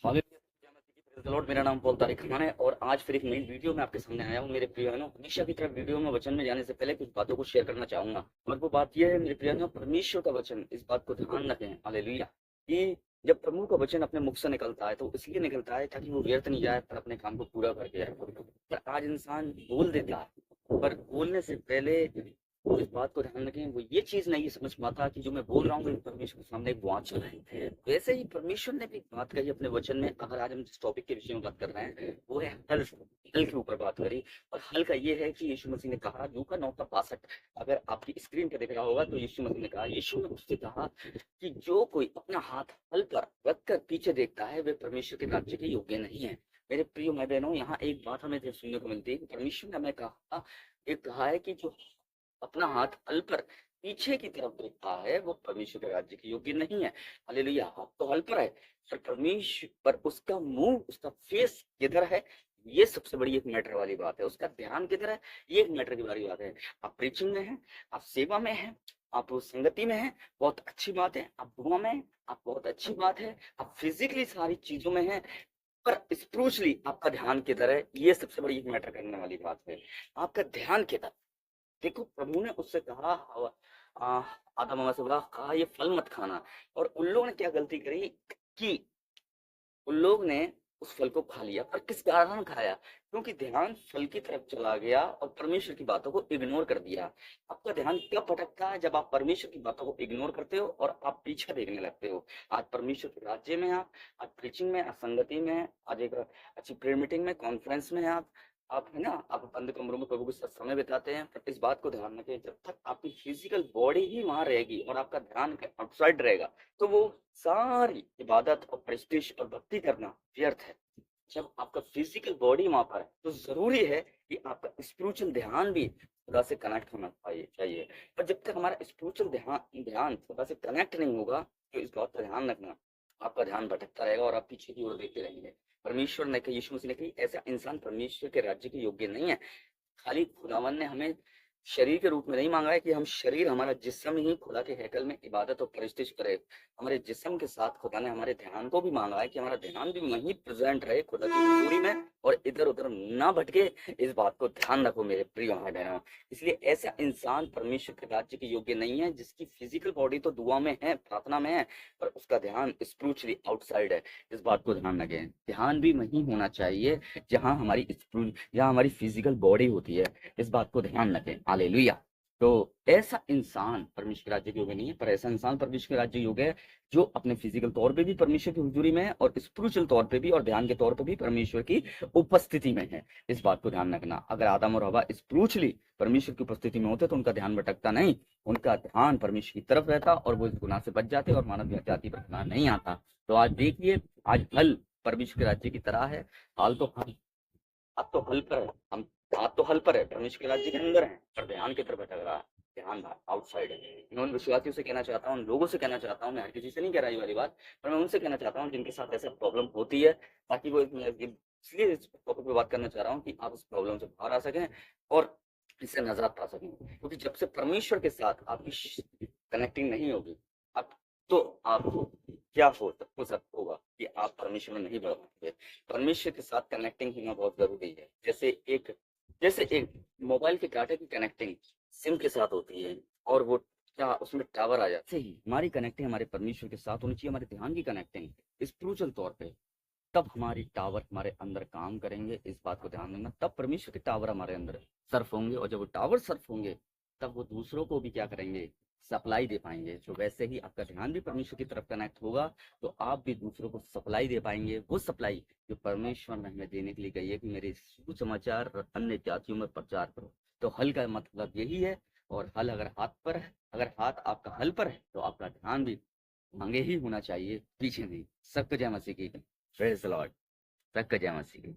Hallelujah. मेरा नाम Paul Tariq Khan है और आज फिर एक नई वीडियो में आपके सामने आया हूँ। मेरे प्रियजनों, हमेशा की तरह वीडियो में वचन में जाने से पहले कुछ बातों को शेयर करना चाहूंगा और वो बात यह है मेरे प्रियजनों, परमेश्वर का वचन, इस बात को ध्यान रखें हालेलुया, कि जब प्रभु का वचन अपने मुख से निकलता है तो इसलिए निकलता है ताकि वो व्यर्थ नहीं जाए पर अपने काम को पूरा करके जाए। पर आज इंसान बोल देता है पर बोलने से पहले वो इस बात को ध्यान रखें, वो ये चीज नहीं समझ पाता कि जो मैं बोल रहा हूँ वो परमेश्वर के सामने एक वाचा है। वैसे ही परमेश्वर ने भी एक बात कही अपने वचन में। अगर आज हम जिस टॉपिक के विषय में बात कर रहे हैं वो है हल। हल के ऊपर बात करी और हल का ये है कि यीशु मसीह ने कहा, लूका 9:62, अगर आपकी स्क्रीन पे दिख रहा होगा तो यीशु मसीह ने कहा, यीशु ने उससे कहा कि जो कोई अपना हाथ हल पर रख कर पीछे देखता है वे परमेश्वर के राज्य के योग्य नहीं है। मेरे प्रिय भाई बहनों, यहाँ एक बात हमें सुनने को मिलती है कि परमेश्वर ने हमें कहा, एक कहा है कि जो अपना हाथ हल पर पीछे की तरफ देखता है वो परमेश्वर के राज्य के योग्य नहीं है। हालेलुया। हाथ तो हल पर है पर परमेश्वर पर उसका मुंह, उसका फेस किधर है, ये सबसे बड़ी एक मैटर वाली बात है। उसका ध्यान किधर है, ये एक मैटर की वाली बात है। आप प्रीचिंग में हैं, आप सेवा में हैं, आप उस संगति में हैं, बहुत अच्छी बात है। आप दुआ में हैं, आप बहुत अच्छी बात है। आप फिजिकली सारी चीजों में हैं पर स्पिरिचुअली आपका ध्यान किधर है, ये सबसे बड़ी एक मैटर करने वाली बात है। आपका ध्यान किधर। देखो, प्रभु ने उससे कहा, आ, आदम हवा से बोला, कहा ये फल मत खाना। और उन लोगों ने क्या गलती करी कि उन लोग ने उस फल को खा लिया। पर किस कारण खाया, क्योंकि ध्यान फल की तरफ चला गया और परमेश्वर की बातों को इग्नोर कर दिया। आपका ध्यान कब भटकता है, जब आप परमेश्वर की बातों को इग्नोर करते हो और आप पीछे देखने लगते हो। आज परमेश्वर के राज्य में आप, आज प्रीचिंग में, आज संगति में, आज एक अच्छी प्रेयर मीटिंग में, कॉन्फ्रेंस में आप है ना, आप बंद कमरों में प्रभु के साथ समय बिताते हैं। पर इस बात को ध्यान रखें, जब तक आपकी फिजिकल बॉडी ही वहां रहेगी और आपका ध्यान आउटसाइड रहेगा तो वो सारी इबादत और प्रेस्टीज और भक्ति करना व्यर्थ है। जब आपका फिजिकल बॉडी वहां पर है तो जरूरी है कि आपका स्पिरिचुअल ध्यान भी खुदा से कनेक्ट होना चाहिए। पर जब तक हमारा स्पिरिचुअल ध्यान ध्यान खुदा से कनेक्ट नहीं होगा तो इस बात का ध्यान रखना, आपका ध्यान भटकता रहेगा और आप पीछे की ओर देखते रहेंगे। परमेश्वर ने कहा, यीशु मसीह ने कही, ऐसा इंसान परमेश्वर के राज्य के योग्य नहीं है। खाली खुदावन ने हमें शरीर के रूप में नहीं मांगा है कि हम शरीर, हमारा जिस्म ही खुदा के हैकल में इबादत और प्रेस्टिज करे। हमारे जिस्म के साथ खुदा ने हमारे ध्यान को भी मांगा है कि हमारा ध्यान भी वहीं प्रेजेंट रहे खुदा की हजूरी में और इधर उधर ना भटके। इस बात को ध्यान रखो मेरे प्रिय भाई बहनों। इसलिए ऐसा इंसान परमेश्वर के राज्य के योग्य नहीं है जिसकी फिजिकल बॉडी तो दुआ में है, प्रार्थना में है, पर उसका ध्यान स्पिरिचुअली आउटसाइड है। इस बात को ध्यान रखें। ध्यान भी वहीं होना चाहिए जहां हमारी फिजिकल बॉडी होती है। इस बात को ध्यान रखें। हालेलुया। तो ऐसा इंसान परमेश्वर के राज्य के योग्य नहीं है, पर ऐसा इंसान परमेश्वर के राज्य योग्य है जो अपने फिजिकल तौर पे भी परमेश्वर की हुजूरी में है और स्पिरिचुअल तौर पे भी और ध्यान के तौर पे भी परमेश्वर की उपस्थिति में है। इस बात को ध्यान रखना। अगर आदम और हवा स्पिरिचुअली परमेश्वर की उपस्थिति में होते तो उनका ध्यान भटकता नहीं, उनका ध्यान परमेश्वर की तरफ रहता और वो इस गुनाह से बच जाते और मानव जाति पर गुनाह नहीं आता। तो आज देखिए, आज फल परमेश्वर के राज्य की तरह है। हाल तो हम अब तो हल पर है, हम हाथ तो हल पर है, परमेश्वर के राज्य के अंदर है, पर ध्यान की तरफ भटक रहा है। ध्यान आउटसाइड है। मैं उन विश्वासियों से कहना चाहता हूँ, उन लोगों से कहना चाहता हूँ, मैं हर किसी से नहीं कह रहा ये वाली बात, पर मैं उनसे कहना चाहता हूँ जिनके साथ ऐसा प्रॉब्लम होती है, ताकि वो इसलिए इस टॉपिक पे बात करना चाह रहा हूँ कि आप इस प्रॉब्लम से बाहर आ सकें और इससे नजात पा सकें। क्योंकि जब से परमेश्वर के साथ आपकी कनेक्टिंग नहीं होगी, आप तो आपको क्या हो सकता होगा कि आप परमेश्वर में नहीं बढ़ पाएंगे। परमेश्वर के साथ कनेक्टिंग होना बहुत जरूरी है। जैसे एक मोबाइल के डाटा की कनेक्टिंग सिम के साथ होती है और वो क्या उसमें टावर आ जाते ही हमारी कनेक्टिंग हमारे परमेश्वर के साथ होनी चाहिए। हमारे ध्यान की कनेक्टिंग स्पिरिचुअल तौर पे, तब हमारी टावर हमारे अंदर काम करेंगे। इस बात को ध्यान देना, तब परमेश्वर के टावर हमारे अंदर सर्फ होंगे और जब वो टावर सर्फ होंगे तब वो दूसरों को भी क्या करेंगे, सप्लाई दे पाएंगे। जो वैसे ही आपका ध्यान भी परमेश्वर की तरफ कनेक्ट होगा तो आप भी दूसरों को सप्लाई दे पाएंगे, वो सप्लाई जो परमेश्वर ने हमें देने के लिए कही है कि मेरे सुसमाचार अन्य जातियों में प्रचार करो। तो हल का मतलब यही है। और हल अगर हाथ पर है, अगर हाथ आपका हल पर है तो आपका ध्यान भी आगे ही होना चाहिए, पीछे नहीं। सबको जय मसीह की। Praise the Lord. सबको जय मसीह की।